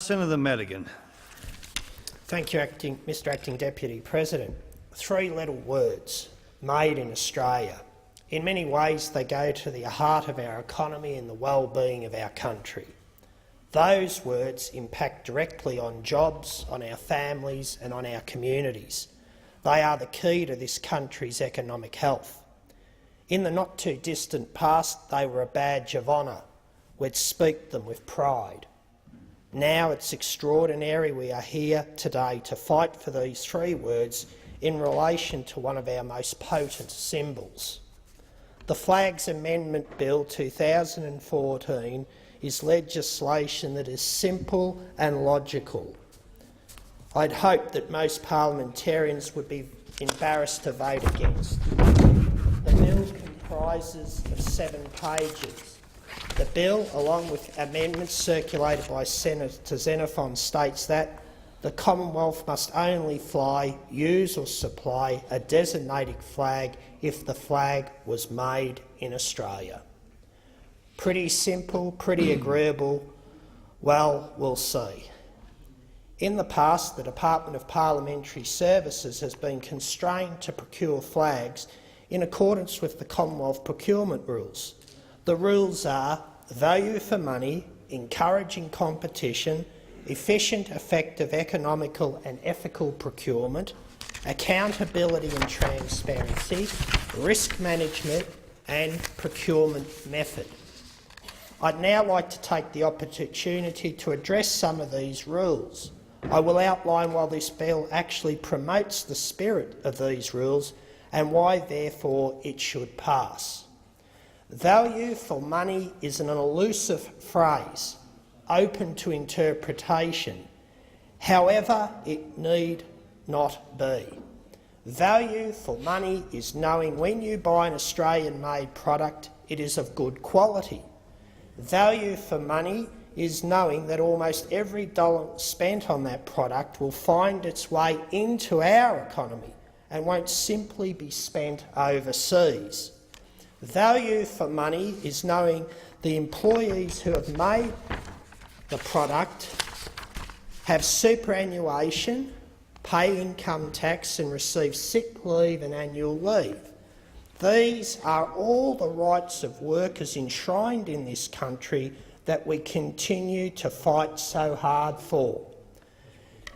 Senator Madigan. Thank you, Mr Acting Deputy President. Three little words, made in Australia. In many ways they go to the heart of our economy and the well-being of our country. Those words impact directly on jobs, on our families and on our communities. They are the key to this country's economic health. In the not-too-distant past, they were a badge of honour. We'd speak them with pride. Now it's extraordinary we are here today to fight for these three words in relation to one of our most potent symbols. The Flags Amendment Bill 2014 is legislation that is simple and logical. I'd hope that most parliamentarians would be embarrassed to vote against. The bill comprises of 7 pages. The bill, along with amendments circulated by Senator Xenophon, states that the Commonwealth must only fly, use or supply a designated flag if the flag was made in Australia. Pretty simple, pretty agreeable. Well, we'll see. In the past, the Department of Parliamentary Services has been constrained to procure flags in accordance with the Commonwealth procurement rules. The rules are value for money, encouraging competition, efficient, effective, economical and ethical procurement, accountability and transparency, risk management and procurement method. I'd now like to take the opportunity to address some of these rules. I will outline why this bill actually promotes the spirit of these rules and why, therefore, it should pass. Value for money is an elusive phrase, open to interpretation. However, it need not be. Value for money is knowing when you buy an Australian-made product, it is of good quality. Value for money is knowing that almost every dollar spent on that product will find its way into our economy and won't simply be spent overseas. Value for money is knowing the employees who have made the product have superannuation, pay income tax and receive sick leave and annual leave. These are all the rights of workers enshrined in this country that we continue to fight so hard for.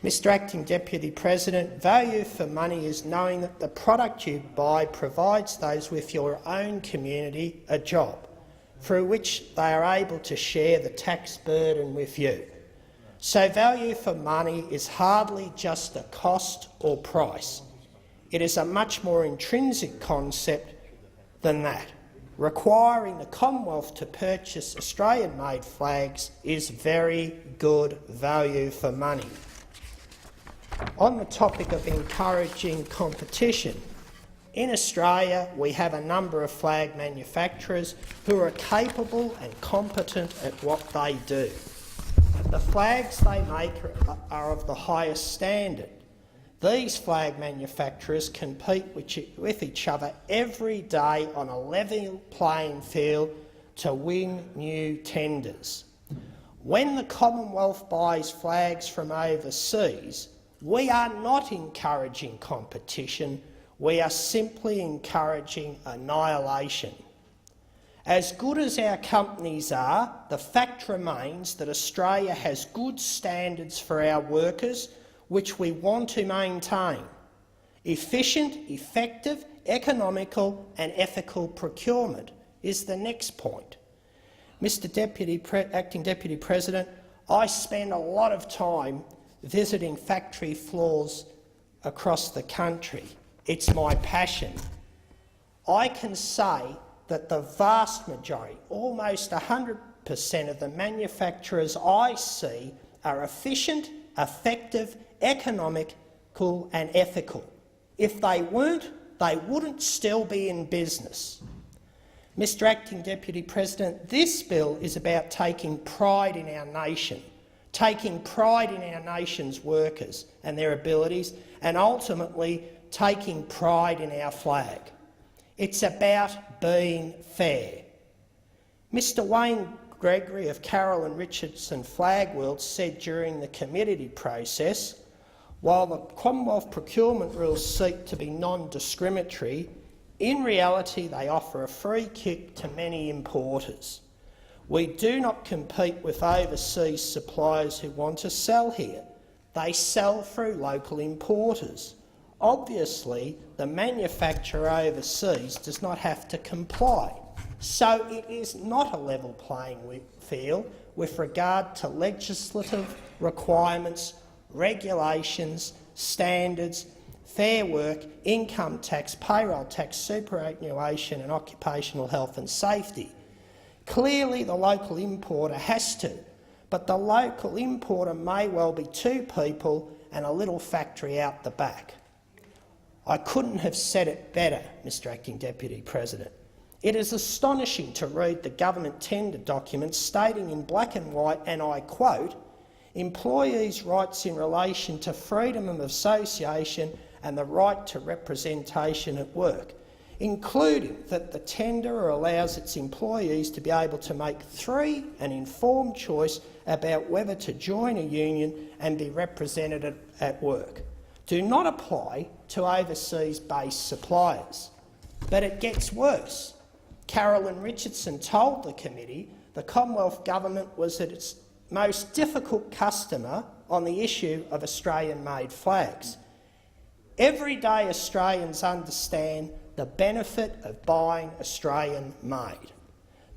Mr Acting Deputy President, value for money is knowing that the product you buy provides those with your own community a job, through which they are able to share the tax burden with you. So value for money is hardly just a cost or price. It is a much more intrinsic concept than that. Requiring the Commonwealth to purchase Australian-made flags is very good value for money. On the topic of encouraging competition, in Australia we have a number of flag manufacturers who are capable and competent at what they do. The flags they make are of the highest standard. These flag manufacturers compete with each other every day on a level playing field to win new tenders. When the Commonwealth buys flags from overseas, we are not encouraging competition, we are simply encouraging annihilation. As good as our companies are, the fact remains that Australia has good standards for our workers, which we want to maintain. Efficient, effective, economical and ethical procurement is the next point. Mr Acting Deputy President, I spend a lot of time visiting factory floors across the country. It's my passion. I can say that the vast majority, almost 100% of the manufacturers I see are efficient, effective, economical and ethical. If they weren't, they wouldn't still be in business. Mr Acting Deputy President, this bill is about taking pride in our nation, taking pride in our nation's workers and their abilities, and ultimately taking pride in our flag. It's about being fair. Mr Wayne Gregory of Carroll and Richardson Flagworld said during the committee process, while the Commonwealth procurement rules seek to be non-discriminatory, in reality they offer a free kick to many importers. We do not compete with overseas suppliers who want to sell here. They sell through local importers. Obviously, the manufacturer overseas does not have to comply, so it is not a level playing field with regard to legislative requirements, regulations, standards, fair work, income tax, payroll tax, superannuation and occupational health and safety. Clearly the local importer has to, but the local importer may well be two people and a little factory out the back. I couldn't have said it better, Mr Acting Deputy President. It is astonishing to read the government tender document stating in black and white, and I quote, "Employees' rights in relation to freedom of association and the right to representation at work, including that the tenderer allows its employees to be able to make an informed choice about whether to join a union and be represented at work, do not apply to overseas-based suppliers." But it gets worse. Carolyn Richardson told the committee the Commonwealth Government was at its most difficult customer on the issue of Australian-made flags. Everyday Australians understand the benefit of buying Australian-made.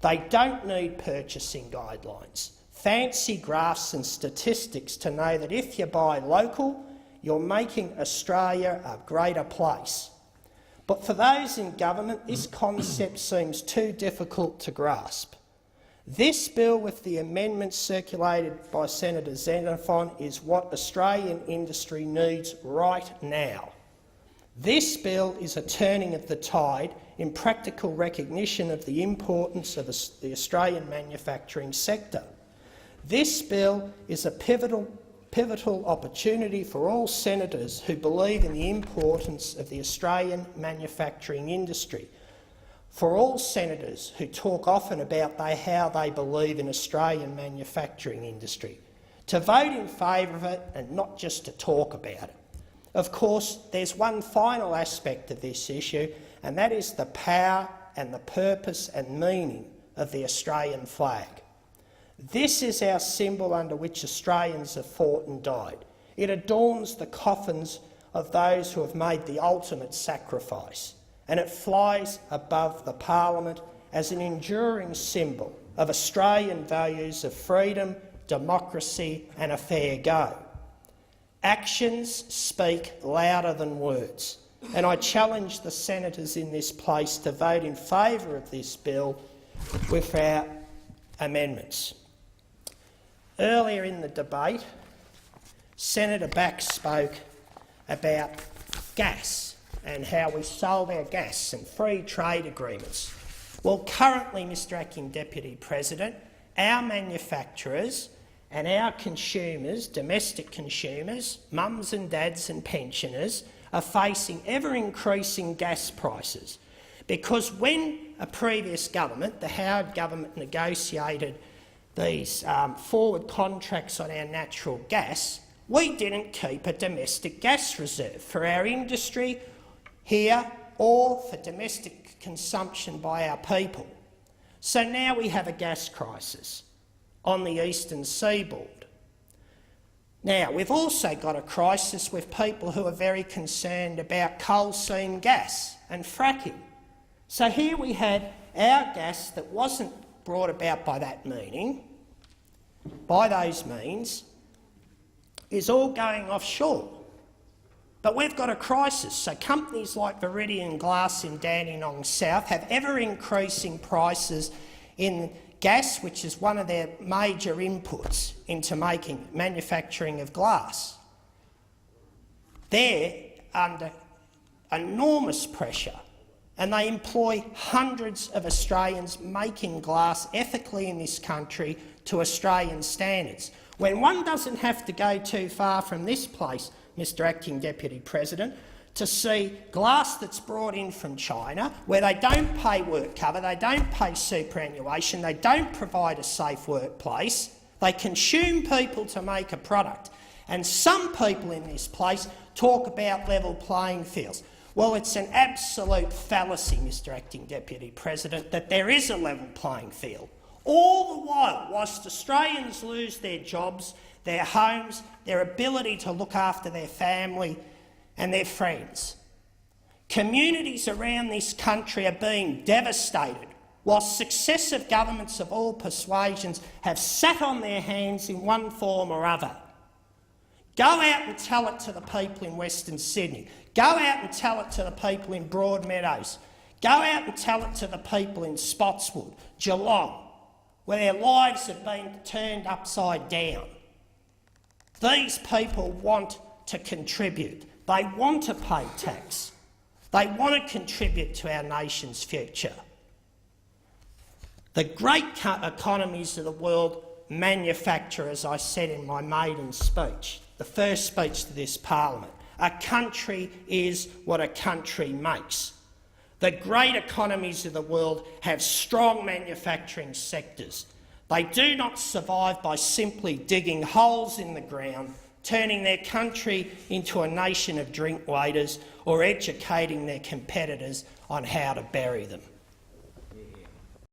They don't need purchasing guidelines, fancy graphs and statistics to know that if you buy local, you're making Australia a greater place. But for those in government, this concept seems too difficult to grasp. This bill, with the amendments circulated by Senator Xenophon, is what Australian industry needs right now. This bill is a turning of the tide in practical recognition of the importance of the Australian manufacturing sector. This bill is a pivotal opportunity for all senators who believe in the importance of the Australian manufacturing industry, for all senators who talk often about how they believe in Australian manufacturing industry, to vote in favour of it and not just to talk about it. Of course, there's one final aspect of this issue, and that is the power and the purpose and meaning of the Australian flag. This is our symbol under which Australians have fought and died. It adorns the coffins of those who have made the ultimate sacrifice, and it flies above the Parliament as an enduring symbol of Australian values of freedom, democracy and a fair go. Actions speak louder than words, and I challenge the senators in this place to vote in favour of this bill without amendments. Earlier in the debate, Senator Bax spoke about gas and how we sold our gas and free trade agreements. Well, currently, Mr Acting Deputy President, our manufacturers and our consumers, domestic consumers, mums and dads and pensioners, are facing ever-increasing gas prices because when a previous government, the Howard government, negotiated these forward contracts on our natural gas, we didn't keep a domestic gas reserve for our industry here or for domestic consumption by our people. So now we have a gas crisis on the eastern seaboard. Now, we've also got a crisis with people who are very concerned about coal seam gas and fracking. So here we had our gas that wasn't brought about by that meaning, by those means, is all going offshore. But we've got a crisis, so companies like Viridian Glass in Dandenong South have ever-increasing prices in gas, which is one of their major inputs into manufacturing of glass. They're under enormous pressure, and they employ hundreds of Australians making glass ethically in this country to Australian standards. When one doesn't have to go too far from this place, Mr Acting Deputy President, to see glass that's brought in from China, where they don't pay work cover, they don't pay superannuation, they don't provide a safe workplace, they consume people to make a product. And some people in this place talk about level playing fields. Well, it's an absolute fallacy, Mr Acting Deputy President, that there is a level playing field. All the while, whilst Australians lose their jobs, their homes, their ability to look after their family and their friends, communities around this country are being devastated, whilst successive governments of all persuasions have sat on their hands in one form or other. Go out and tell it to the people in Western Sydney. Go out and tell it to the people in Broadmeadows. Go out and tell it to the people in Spotswood, Geelong, where their lives have been turned upside down. These people want to contribute. They want to pay tax. They want to contribute to our nation's future. The great economies of the world manufacture, as I said in my maiden speech, the first speech to this parliament. A country is what a country makes. The great economies of the world have strong manufacturing sectors. They do not survive by simply digging holes in the ground, turning their country into a nation of drink waiters, or educating their competitors on how to bury them.